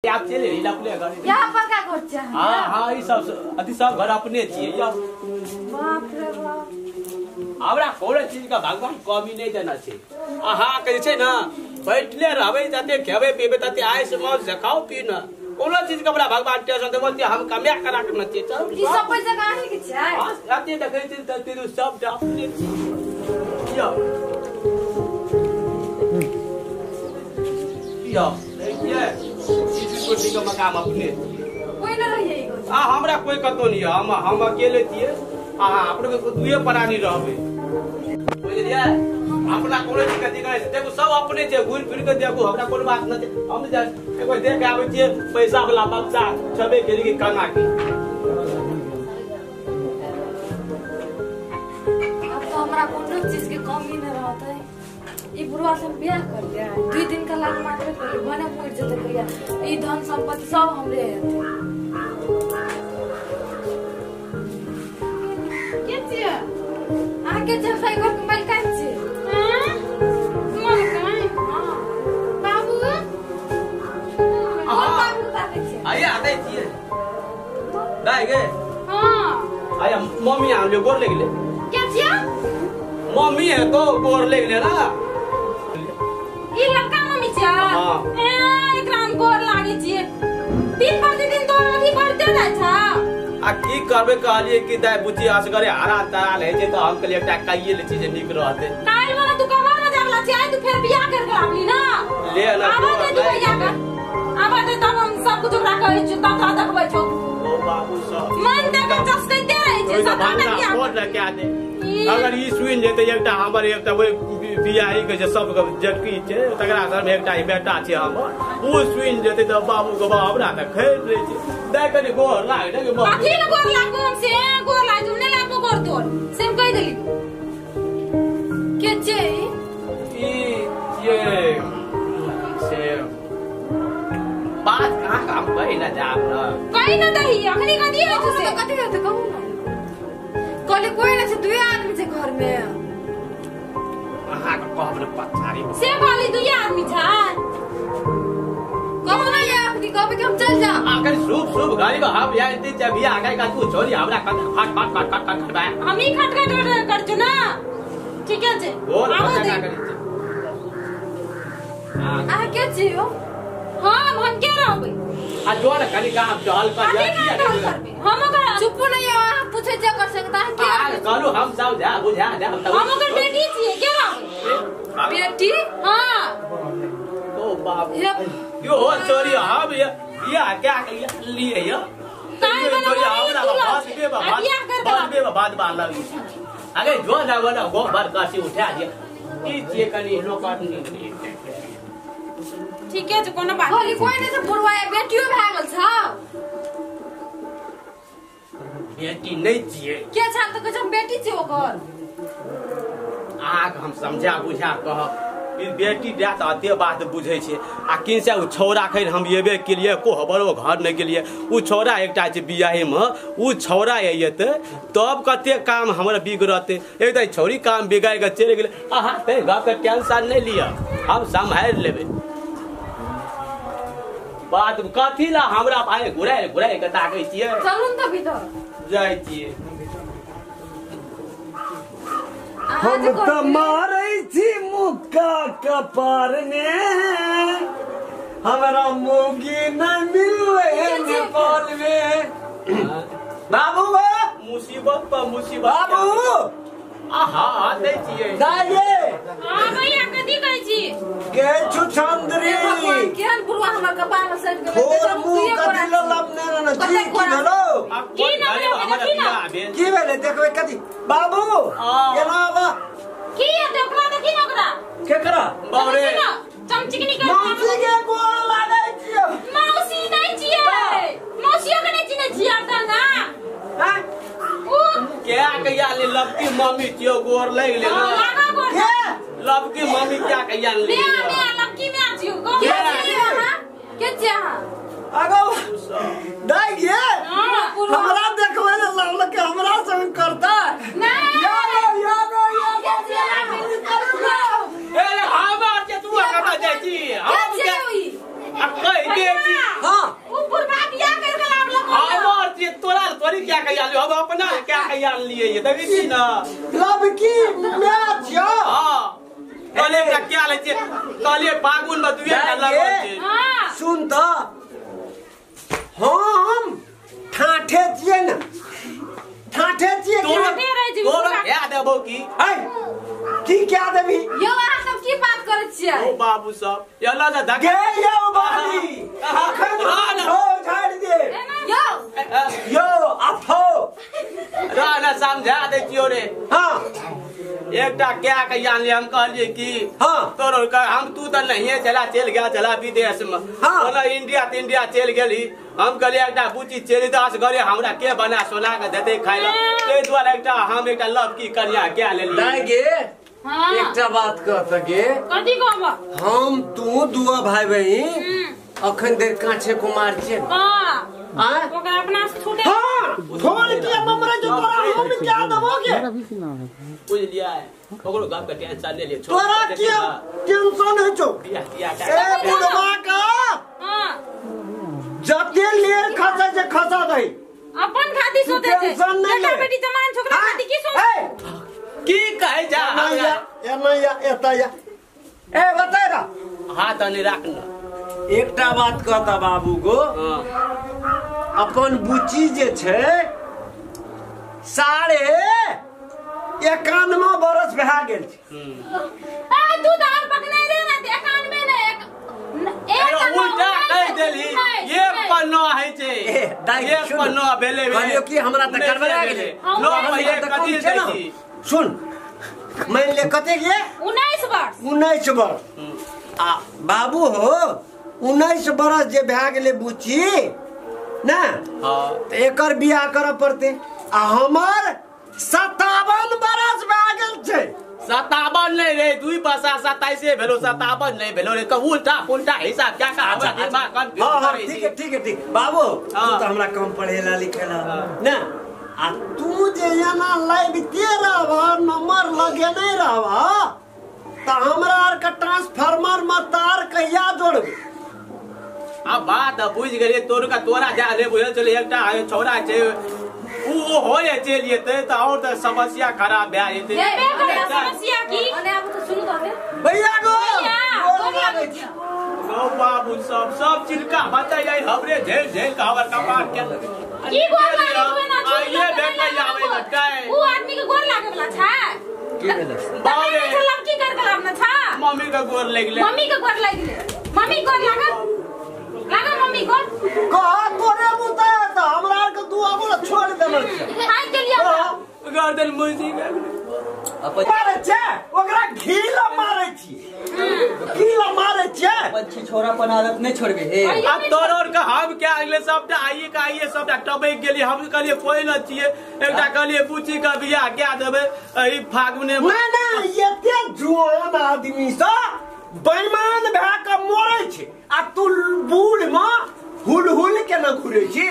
आप चले रही अपने घर यहाँ पर क्या करते हैं? हाँ ये सब अति सब घर अपने चाहिए बाप रे बाप। हमरा कोनो चीज का भगवान कमी नहीं देना चाहिए। हाँ कहे छे ना बैठले रहबे जाते खेबे पीबे ताते आए से मौज से खाओ पी ना कोनो चीज का बड़ा भगवान टेंशन दे बोलते हम कमिया करा के न चाहिए। चलो ई सब पैसा कहां के छै? हां आते देखे छी तते तो सब अपने यो ये चीज को ठीक मकाम अपने कोई ना रहिए ई। हां हमरा कोई कतो नहीं हम अकेले थिए। हां अपने को दुए प्राणी रहबे बुझलिए। अपना कोनो चीज के दिखाई देखो सब अपने जे घूर फिर के देखो हमरा कोनो बात न छै। हम जे एगो देख आबै छिए पैसा वाला बच्चा छबे के लिए कमा के अब तो हमरा कोनो चीज के कमी न रहत है। ई बुढ़वा से बियाह कर लिया 2 दिन का लाग मात्र कर बने मर जते भैया। ई धन संपत्ति सब हमरे है। के छिए आके जे साइकिल के मालिक काहे छिए? हां मालिक हां बाबू हां बाबू ताके छिए आया आते छिए दाई गे। हां आया मम्मी आले गोर ले गेले के छिए? मम्मी है तो गोर ले गेले ना ई लड़का मम्मी छिए। हां एकरा गोर लागे छिए। दिन प्रतिदिन तो अथी बढ़ते ना छा। आ की करबे कहलिए कि दाई बुची असगरे हरा ताल है जे तो हम के लिए एकटा काइए ले चीज निक रहते काल वाला तू कबर में जागला छी आई तू फिर बियाह कर के आबली ना ले ना आबा दे तू बियाह कर आबा दे तब हम सब कुछ ओकरा कहै छी तब तो देखबै छौ ओ बाबू सब मन दे के चस्कैते रहै छै सब भांडा कोट ले के दे। अगर ई सुइन जेते एकटा हमर एकटा ओइ बियाही के जे सब जटकी छै तकरा घर में एकटा बेटा छै हमर उ सुइन जेते त बाबू के हमरा त खैर रहे छै दाई कनी गोर लाग दे के काठी न गोर लागो हम से गोर लाग तू ने लाबो गोर तोर सेम कह देली के छै ई ये से बात कहां काम कहि न जाब न कहि न दही अखनी कथि है तू से कथि है त कहू न कले कोई न छै 2 आदमी छै घर में अहाँ के कहब न पछाड़ी से वाली 2 आदमी छै कहू ना या अपनी कहबे कि हम चल जा आकर शुभ शुभ गाड़ी में हम या इतनी जब बियाह आगे का तू छोरी हमरा खट खट खट खट खट बाय हम ही खट खट कर छु ना ठीक है जे बोल आबो क्या दे करी हां आ के छियो हां हम के रहबै आ जोर कनी का हम चहल कर जा हम ओकर चुप नहीं हो पूछे जे कर सकता है के कहलू हम सब जा बुझा दे हम ओकर बेटी छिए के रहबै बेटी हां ओ बाप यो हो चोरी हम ये क्या लिए ये काहे चोरी हमरा बात बे बात बात लगी अरे जो ना वो ना गो भर कासी उठा दिया ई जे कनी लोकाटनी ठीक है कोनो बात नहीं कोई नहीं से बुढ़वाए बेटियो भए गेल छ बेटी नहीं छिए के छ त कह बेटी छै ओकर आग हम समझा बुझा कह ई बेटी दे त अते बात बुझै छै आ किन से उ छौरा खैर हम एबे के लिए को बड़ो घर न गेलिए उ छौरा एकटा छै बियाहे में उ छौरा एते तब कते काम हमरा बिगड़ते एक त छौरी काम बिगाड़ के चले गेले आहा ते घर के टेंशन नहीं लिया हम संभाल लेबे बात कथी ला हमरा भाई घुराए के ताकै छियै चलू न त भीतर जाय छियै हम त मारै छी मुक्का कपार में हमरा मुगी न मिले नेपाल में बाबू मुसीबत पर मुसीबत बाबू आहा दै छियै दाये हां भैया कथि कहै छी के छु चंद्री भगवान केहन बुढ़वा हमर कपार में सट गेलै और मुंह कथि ललम न जी की भेलो की ना की भेले देखबै कथि बाबू केना बा की ये देखला देखि न ओकरा केकरा बाबरे चमचिकनी कर मौसी के गोड़ लागै छियै मौसी नहीं छियै मौसियो के नहीं चिन्है छियै त ना हैं ओ क्या कहिया ले लबकी मम्मी चियो गोर लग ले लगा गोर के लबकी मम्मी क्या कहिया ले मैं लकी में आछियो गो के छियै हां आगो दाई ये हमरा देखबै न लगल के हमरा संग करता नहीं यागो ए हम आर के तू कता जाय छी हम कह दे हां वो बुढ़ा बियाह करके लाभ लगा और ये तोरी क्या कहिया हम अपना क्या कहिया लिए ये देखी ना लब की मैच यो हां कले का क्या ले छे कले फागुन में दुए लगन छे हां सुन त हम ठाठे छिए न ठाठे छिए तोरा क्या देबो की है की क्या देबी यो अहाँ सब की बात करे छियै ओ बाबू सब यला जा धके गे यो बाली अखन हो झाड़ दे यो यो अफो राना समझा दे छियो रे हां एकटा क्या कहिया ले हम कहलिए कि हां तोरो हम तू त नहीं चल गया विदेश में हाँ। इंडिया चल गेली हम कहलिए एकटा बुची चली 10 घरे हमरा के बना सोना के देते खाइ ल ते द्वारा हम एकटा लव की कन्या क्या ले दाई गे हां एकटा बात कहत गे कथि कहब हम तू दुआ भाई बहिन अखन देर काछे कुमार छे हां हां ओकरा अपना से छूटे हां छोड़ के ममरा जो तोरा हम क्या दबोगे बुझ लिया है ओकरो गप के टेंशन ले ले तोरा क्या टेंशन है छौ बिया ए बुढ़वा का हां जते लेर खसा जे खसा दई अपन खाती सोते छे टेंशन नहीं बेटा ले। बेटी जमान छोकरा खाती की सोच ए की कहे जा नैया एता या ए बता रा हाथ नहीं रखना एकटा बात कहता बाबू गो अपन बुची जे छे 91 बरस भा गेल छे ए दूध और पकने रे ना 91 ने एक उल्टा कह देली ये पन्नो है छे ये पन्नो भेले कहलियो कि हमरा त करबा गेले नो पहिले कथि छै सुन मान ले कते गे 19 वर्ष 19 वर्ष आ बाबू हो 19 बरस जे भा गेले बुची ना हां त एकर बियाह कर पड़ते आ हमर 57 बरस भा गेल छै 57 नहीं रे 2 बसा 27 भेलो 57 नहीं भेलो रे उल्टा हिसाब क्या का अच्छा, दिमाग हां ठीक है बाबू तू तो हमरा कम पढ़ेला लिखेला ना आ तू जे याना लाइव 13 नंबर लगे नहीं रहबा त हमरा आर का ट्रांसफार्मर में तार कहिया जोड़बे अब बात बुझ गए तोरा जा रे बुझल चले एकटा छोरा छे वो हो ये चलिए तो और तो समस्या खराब भै जेते समस्या की अने अब तो सुन दबे भैया गो गौ बाबू सब चिलका बता जाए हमरे झेल का हमर कपार के की गोर लागे ना आइए देखै आवे लटकाए वो आदमी के गोर लागे वाला था की भेलस बाबे लड़की कर के लाभ ना था मम्मी का गोर लग ले मम्मी के गोर लागे मम्मी गोर लागे मम्मी गोर कहा तोरे मुता त हमरा आर के दुआ बोला छोड़ देबे खाए के लिए गर्दन मुजी मारे छे ओकरा घीला मारे छी घीला मारे छे बच्ची छोरा पर आदत नहीं छोड़बे हे अब तोर का हम क्या अगले सबटा आइए सबटा टबे गेली हम कहलिए कोई न छिए एकटा कहलिए पूछी का बियाह क्या देबे ई फागुने में ना एते जुआन आदमी सा बेईमान भै के मोरे छे आ तू बूढ़ में हुल के न घुरे छी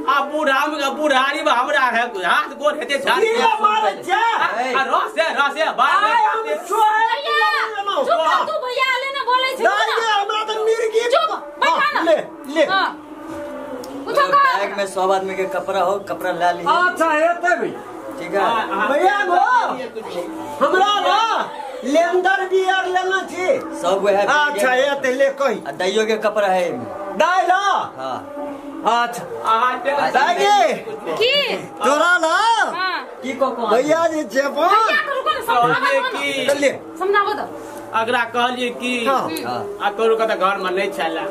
आ बुढ़ारी में हमरा है हाथ गोर हेते झाड़ घीला मारे छे आ रसे बाल आय हम छोड़ चुप तू भैया ले ना बोले छी दाई हमरा त मिर्गी चुप बैठा ना ले हां उठो का बैग में 100 आदमी के कपड़ा हो कपड़ा ला ली अच्छा हेते भी ठीक है भैया गो हमरा ना लेंदर बियर लेना छी सब है अच्छा हेते ले कही दाइयो के कपड़ा है दाई ला हां अच्छा दाई की तोरा ना हां की को भैया जी छे क्या करू को कहलिए ले समझाबो तो अगरा कहलिए कि हाँ। आ तोर का घर में नहीं छला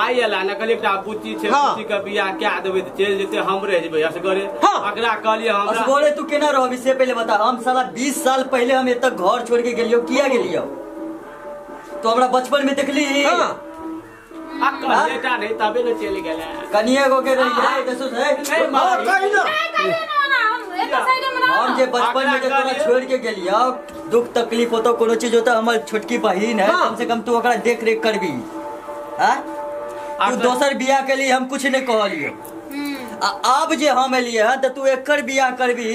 आइला न कहलिए एकटा बुच्ची छे हाँ। बुच्ची का बियाह क्या देबे त चल जेते हम रह जेबे असगरे हाँ। अगरा कहलिए हमरा असगोरे तू केना रहबी से पहले बता हम साला 20 साल पहले हम एत घर छोड़ के गेलियो किया गेलियो तो हमरा बचपन में देखली हां आ कहलेटा नहीं तबे न चल गेला कनिया को के रही है तो सुन नहीं मारी कही ना हम जे बचपन में तोरा छोड़ के गेलियो दुख तकलीफ होतो कोनो चीज होता हमर छोटकी बहिन है हाँ। कम से कम तू ओकरा देख रेख करबी हां तू दोसर बियाह के लिए हम कुछ नहीं कहलियो अब जे हम एलिए हैं तो तू एकर बियाह करबी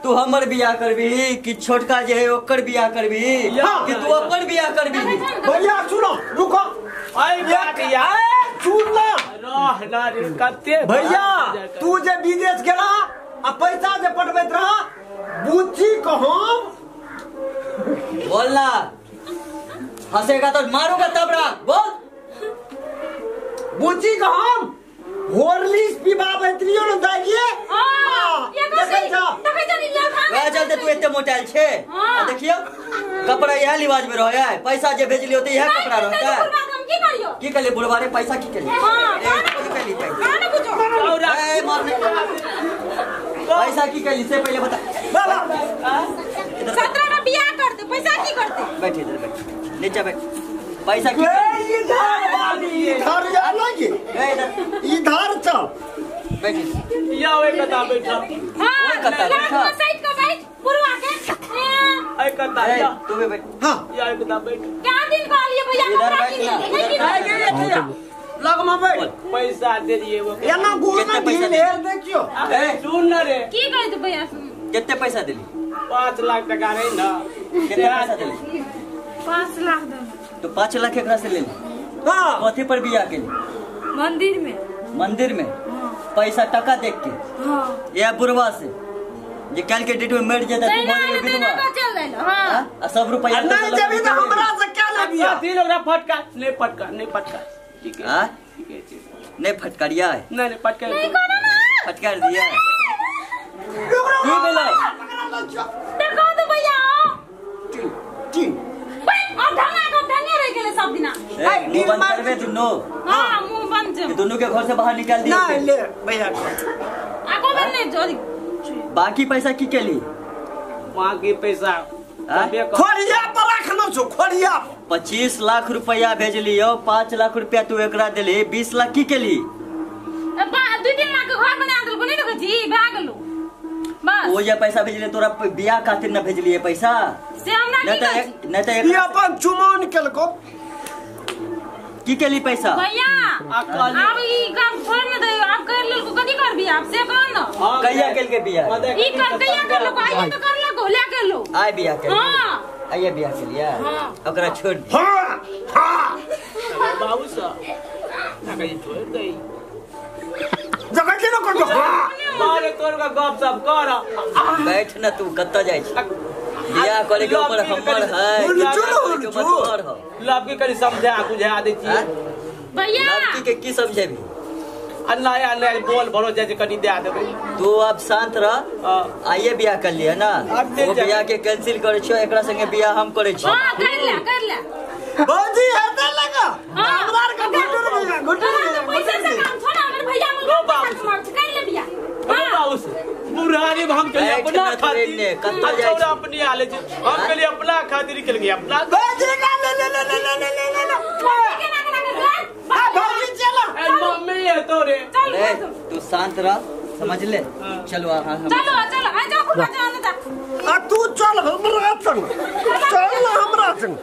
तू हमर बियाह करबी कि छोटका जे है ओकर बियाह करबी कि तू अपन बियाह करबी भैया सुनो रुको अरे बात यार सुन ना रह ना रे कते भैया तू जे विदेश गेला आ पैसा जे पटबैत रहा बुच्ची को हम बोलना हंसेगा तो मारूंगा तबरा बोल बुच्ची को हम होरलिस पिबाबैत रहियो न दाइए देखै छ वह चलते तू इतने मोटाइल छे देखियो कपड़ा यह लिवाज में रह है पैसा जे भेजली होते यह कपड़ा रहता है की कर ले बुढ़वा रे पैसा की कर ले पैसा की कर ली से पहले बता बियाह करते पैसा की करते बैठ इधर बैठ नीचे बैठ पैसा की इधर चल बैठ या ओए कता बैठा हां कता बैठा साइड को बैठ पुरवा के ए कता या तू भी बैठ हां या कता बैठ क्या दिन कह लिए भैया इधर बैठ ना लग में बैठ पैसा दे दिए वो एना गुड़ में ढील हेर देखियो ए सुन ना रे की करे तू भैया कितने पैसा दिली 5 लाख टका रही ना कितने पैसा दिली 5 लाख दे तो 5 लाख एकरा से ले ली हां कथी पर बियाह के लिए मंदिर में पैसा टका देख के हां या बुढ़वा से जे कल के डेट में मर जाता तू मर विधवा चल ले हां सब रुपया नहीं जब तो हमरा से क्या लगिया तीन लोग फटका नहीं फटका ठीक है हां ठीक है नहीं फटकारिया है नहीं फटका नहीं करो ना फटकार दिया है की बोला देखो तो भैया जी अब ढंगा रह गेले सब दिना मुंह बंद करबे दुनो हां मुंह बंद कि दोनों के घर से बाहर निकाल दिया नहीं ले भैया आगो बन्ने जोरी बाकी पैसा की केली वहाँ के पैसा खोरिया पर रखना छो खोरिया 25 लाख रुपया भेजलियो 5 लाख रुपया तू एकरा देली 20 लाख की केली अब 2-3 लाख के घर बना देल कोनी देखो जी भाग गेलो बस वो जे पैसा भेजले तोरा बियाह खातिर न भेजलिए पैसा से हमरा नहीं तो ये अपन चुमान केलको की केली पैसा भैया अब ई काम छोड़ न दे आप कर लेल को कदी कर भी आप से कौन न कहिया केल के बियाह ई कर कहिया कर लो आई तो कर लो ले के लो आय बियाह के हां आइए बियाह के लिया ओकरा छोड़ दे हां हां बाबू साहब ना कहीं छोड़ दे जगह के न कर बारे तोर का गप सब कर बैठ न तू कत्ता जाय छी बियाह करे के ऊपर हमर है चलो लड़की करी समझा बुझा दे छी भैया लड़की के की समझेबी अन्ना बोल भरो जे कनी दे देबे तू अब शांत रह आइए बियाह कर लिया ना वो बियाह के कैंसिल करे छो एकरा संगे बियाह हम करे छी हां कर ले बाजी हेते लगा हमरा के गुटर पैसा से काम छोड़ा हमर भैया मुझे कर ले बिया बाबू बुरानी हम के लिए अपना खातिर कत्ता जाय छी अपनी आले छी हम के लिए अपना खातिर के लिए अपना बाजी का ले बाजी चला मम्मी है तोरे तू शांत रह समझ ले चलो चलो आ जाओ खुद जाओ ना तू चल हमरा संग चल हमरा संग